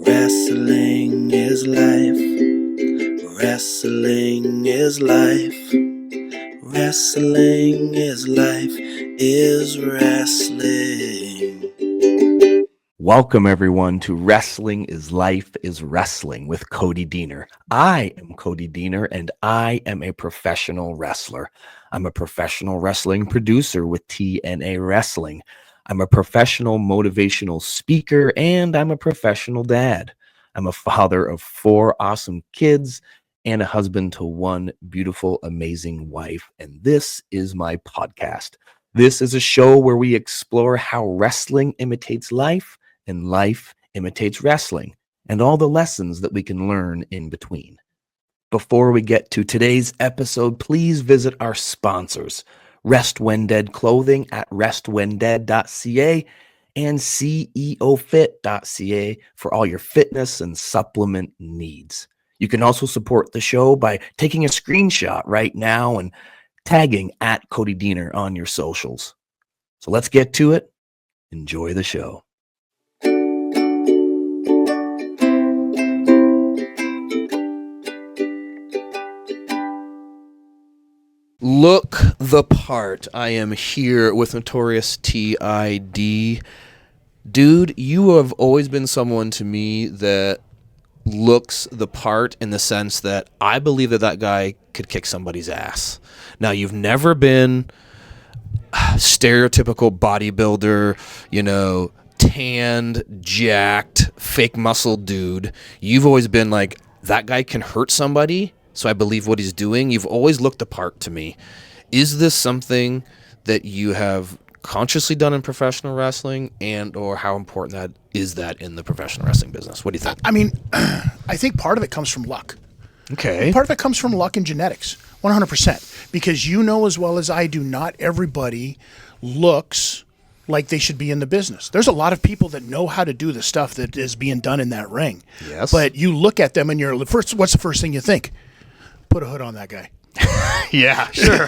Wrestling is life. Wrestling is life. Wrestling is life is wrestling. Welcome, everyone, to Wrestling is Life is Wrestling with Cody Deaner. I am Cody Deaner, and I am a professional wrestler. I'm a professional wrestling producer with TNA Wrestling. I'm a professional motivational speaker, and I'm a professional dad. I'm a father of 4 awesome kids and a husband to 1 beautiful, amazing wife, and this is my podcast. This is a show where we explore how wrestling imitates life and life imitates wrestling, and all the lessons that we can learn in between. Before we get to today's episode, please visit our sponsors, Rest When Dead Clothing at restwhendead.ca and ceofit.ca for all your fitness and supplement needs. You can also support the show by taking a screenshot right now and tagging at Cody Deaner on your socials. So let's get to it. Enjoy the show. Look the part. I am here with Notorious TID. Dude, you have always been someone to me that looks the part in the sense that I believe that guy could kick somebody's ass. Now, you've never been stereotypical bodybuilder, tanned, jacked, fake muscle dude. You've always been like, that guy can hurt somebody, so I believe what he's doing. You've always looked the part to me. Is this something that you have consciously done in professional wrestling, and or how important that is that in the professional wrestling business? What do you think? I mean, I think part of it comes from luck. Okay. Part of it comes from luck and genetics, 100%. Because you know as well as I do, not everybody looks like they should be in the business. There's a lot of people that know how to do the stuff that is being done in that ring. Yes. But you look at them and what's the first thing you think? Put a hood on that guy. Yeah, sure.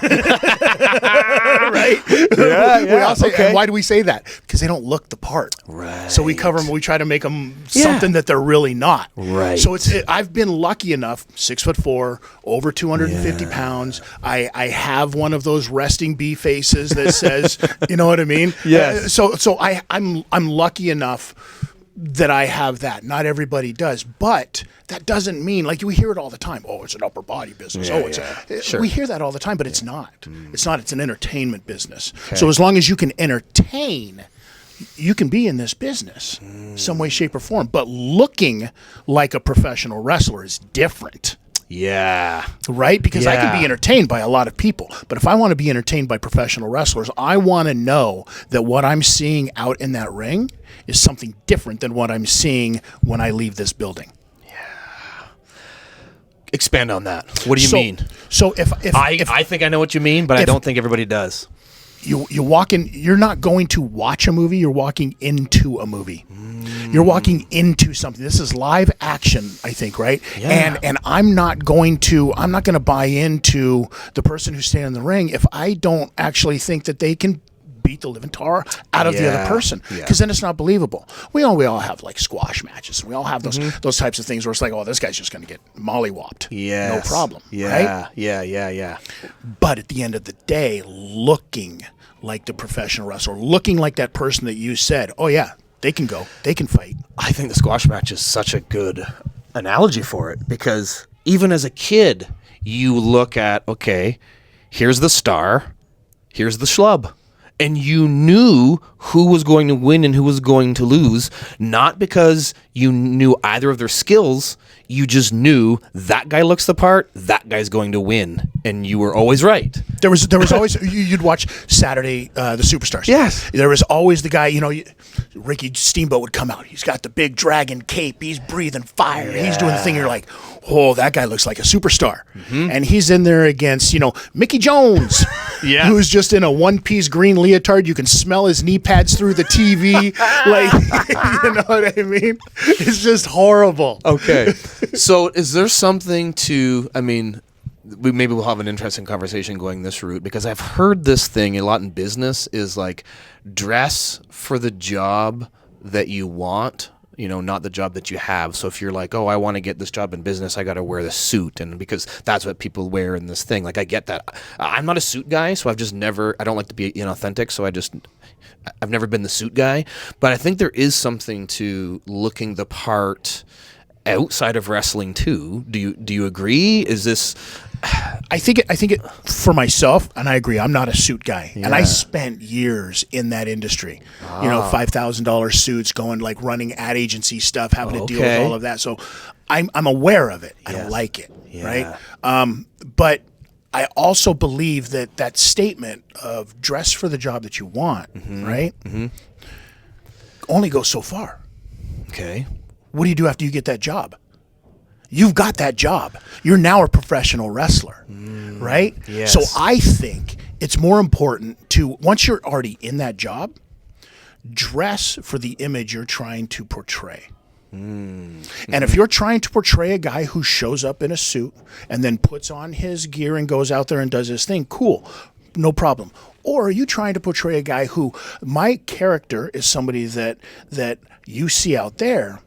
Right? Yeah, We all say, okay. and why do we say that? Because they don't look the part. Right. So we cover them. We try to make them something that they're really not. Right. So I've been lucky enough, 6'4", over 250 pounds. I have one of those resting bee faces that says, you know what I mean? Yes. So I'm lucky enough that I have that. Not everybody does, but that doesn't mean, like, we hear it all the time. Oh, it's an upper body business. Sure. We hear that all the time, but it's not. It's not. It's an entertainment business. Okay. So as long as you can entertain, you can be in this business some way, shape, or form. But looking like a professional wrestler is different. Yeah. Right? Because I can be entertained by a lot of people. But if I want to be entertained by professional wrestlers, I want to know that what I'm seeing out in that ring is something different than what I'm seeing when I leave this building. Yeah. Expand on that. What do you mean? So if I think I know what you mean, but I don't think everybody does. You walk in, you're not going to watch a movie, you're walking into a movie. You're walking into something. This is live action, I think, right? Yeah. And I'm not going to buy into the person who's standing in the ring if I don't actually think that they can beat the living tar out of the other person, because then it's not believable. We all have like squash matches. We all have those types of things where it's like, oh, this guy's just going to get mollywopped. Yes. No problem. Yeah. Right? Yeah. But at the end of the day, looking like the professional wrestler, looking like that person that you said, oh yeah, they can go, they can fight. I think the squash match is such a good analogy for it, because even as a kid, you look at, okay, here's the star, here's the schlub. And you knew who was going to win and who was going to lose, not because you knew either of their skills. You just knew that guy looks the part, that guy's going to win, and you were always right. There was always you'd watch Saturday the Superstars. Yes. There was always the guy, Ricky Steamboat would come out. He's got the big dragon cape. He's breathing fire. Yeah. He's doing the thing. You're like, oh, that guy looks like a superstar. Mm-hmm. And he's in there against, Mickey Jones, who's just in a one-piece green leotard. You can smell his knee pads through the TV. Like, you know what I mean? It's just horrible. Okay. So is there something to, maybe we'll have an interesting conversation going this route, because I've heard this thing a lot in business is like, dress for the job that you want not the job that you have. So if you're like, oh, I want to get this job in business, I got to wear the suit, and because that's what people wear in this thing. Like, I get that. I'm not a suit guy, so I've just never. I don't like to be inauthentic, so I've never been the suit guy. But I think there is something to looking the part outside of wrestling too. Do you agree? Is this? I think it for myself, and I agree. I'm not a suit guy, and I spent years in that industry. $5,000 suits, going like running ad agency stuff, having to deal with all of that. So I'm aware of it. I don't like it, right? But I also believe that statement of dress for the job that you want, right? Only goes so far. Okay. What do you do after you get that job? You've got that job. You're now a professional wrestler, right? Yes. So I think it's more important to, once you're already in that job, dress for the image you're trying to portray. And if you're trying to portray a guy who shows up in a suit and then puts on his gear and goes out there and does his thing, cool, no problem. Or are you trying to portray a guy who, my character is somebody that you see out there,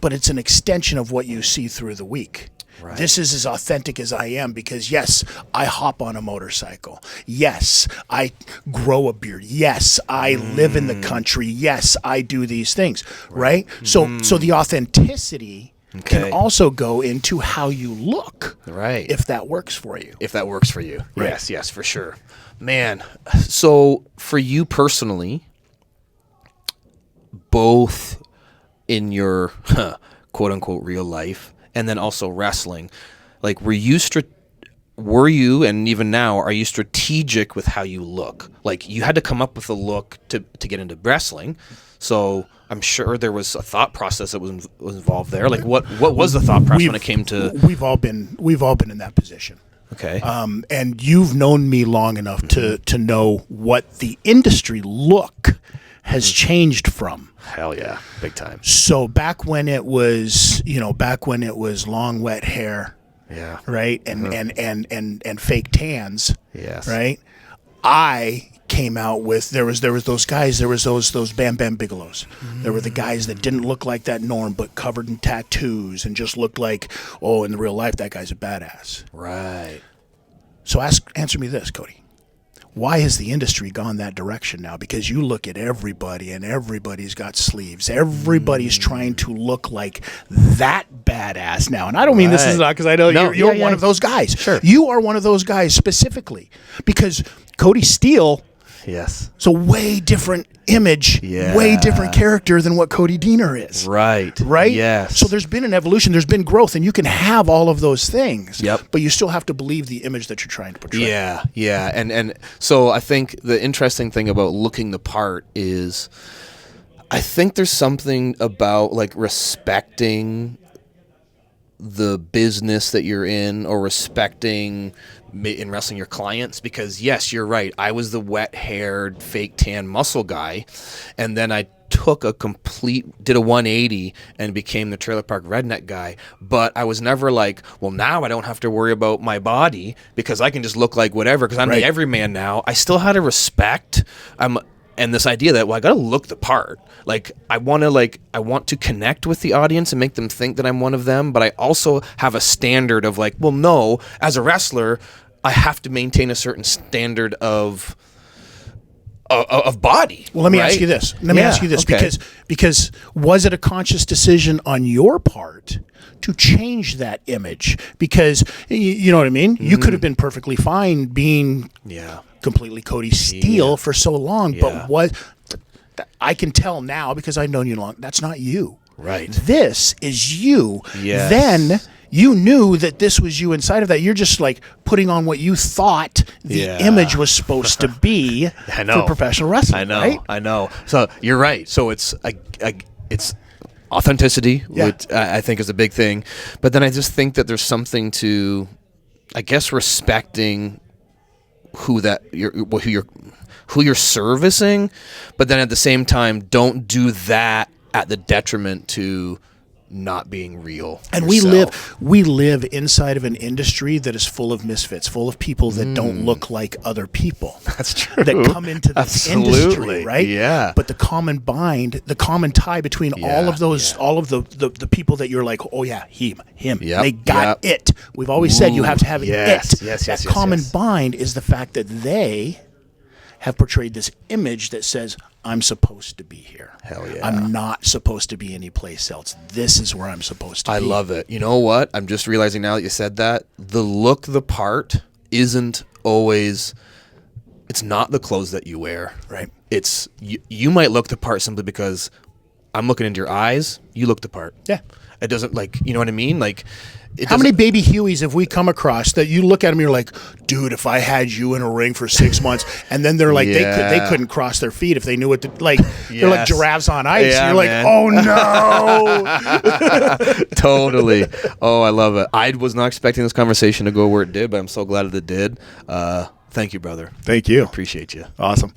but it's an extension of what you see through the week. Right. This is as authentic as I am because, yes, I hop on a motorcycle. Yes, I grow a beard. Yes, I live in the country. Yes, I do these things, right? So the authenticity can also go into how you look, right? If that works for you. If that works for you. Right. Yes, for sure. Man, so for you personally, both in your quote unquote real life and then also wrestling, like were you and even now are you strategic with how you look? Like you had to come up with a look to get into wrestling, so I'm sure there was a thought process that was involved there. Like what was the thought process when it came to? We've all been in that position. Okay. And you've known me long enough to know what the industry look has changed from. Hell yeah, big time. So back when it was long wet hair, right, and fake tans, yes, right. I came out with there was those guys, there was those Bam Bam Bigelows. There were the guys that didn't look like that norm, but covered in tattoos and just looked like, oh, in the real life that guy's a badass. Right. So answer me this, Cody. Why has the industry gone that direction now? Because you look at everybody and everybody's got sleeves. Everybody's trying to look like that badass now. And I don't mean this is not because I know you're one of those guys. Sure. You are one of those guys specifically because Cody Steele Yes. is a way different image, way different character than what Cody Deaner is. Right. Right? Yes. So there's been an evolution, there's been growth, and you can have all of those things. Yep. But you still have to believe the image that you're trying to portray. Yeah. And so I think the interesting thing about looking the part is I think there's something about like respecting the business that you're in or respecting in wrestling your clients, because yes, you're right. I was the wet-haired, fake tan muscle guy, and then I did a 180 and became the trailer park redneck guy. But I was never like, well, now I don't have to worry about my body because I can just look like whatever because I'm the everyman now. I still had a respect. And this idea that, well, I got to look the part. Like, I want to connect with the audience and make them think that I'm one of them. But I also have a standard of like, well, no, as a wrestler, I have to maintain a certain standard of body. Well, let me ask you this. Because was it a conscious decision on your part to change that image? Because you know what I mean? You could have been perfectly fine being completely Cody Steele for so long, but I can tell now because I've known you long, that's not you. Right. This is you. Yes. Then you knew that this was you inside of that. You're just like putting on what you thought the image was supposed to be for professional wrestling. I know. So you're right. So it's authenticity, which I think is a big thing. But then I just think that there's something to, I guess, respecting who you're servicing, but then at the same time, don't do that at the detriment to not being real. And yourself. we live inside of an industry that is full of misfits, full of people that don't look like other people. That's true. That come into this industry, right? Yeah. But the common tie between all of those, all of the people that you're like, oh yeah, him, Yep, they got it. We've always said you have to have it. That common bind is the fact that they have portrayed this image that says, I'm supposed to be here. Hell yeah. I'm not supposed to be anyplace else. This is where I'm supposed to be. I love it. You know what? I'm just realizing now that you said that, the look the part isn't always, it's not the clothes that you wear. Right. It's, you might look the part simply because I'm looking into your eyes, you look the part. Yeah. It doesn't, like, you know what I mean? Like, how many baby Hueys have we come across that you look at them, you're like, dude, if I had you in a ring for 6 months, and then they're like, they couldn't cross their feet if they knew what to, like, they're like giraffes on ice. Yeah, you're like, man. oh no. Totally. Oh, I love it. I was not expecting this conversation to go where it did, but I'm so glad that it did. Thank you, brother. Thank you. Appreciate you. Awesome.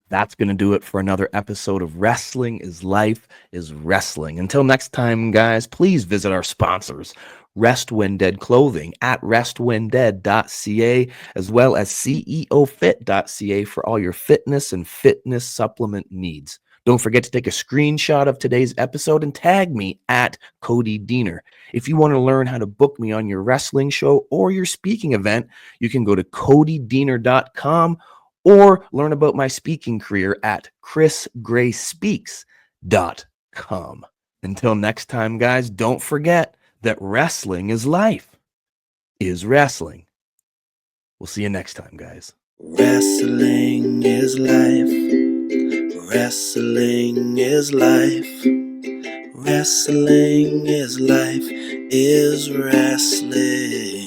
That's going to do it for another episode of Wrestling is Life is Wrestling. Until next time, guys, please visit our sponsors, Rest When Dead Clothing at restwhendead.ca, as well as ceofit.ca for all your fitness and fitness supplement needs. Don't forget to take a screenshot of today's episode and tag me at Cody Deaner. If you want to learn how to book me on your wrestling show or your speaking event, you can go to codydeaner.com or learn about my speaking career at chrisgrayspeaks.com. Until next time, guys, don't forget that wrestling is life, is wrestling. We'll see you next time, guys. Wrestling is life. Wrestling is life. Wrestling is life, is wrestling.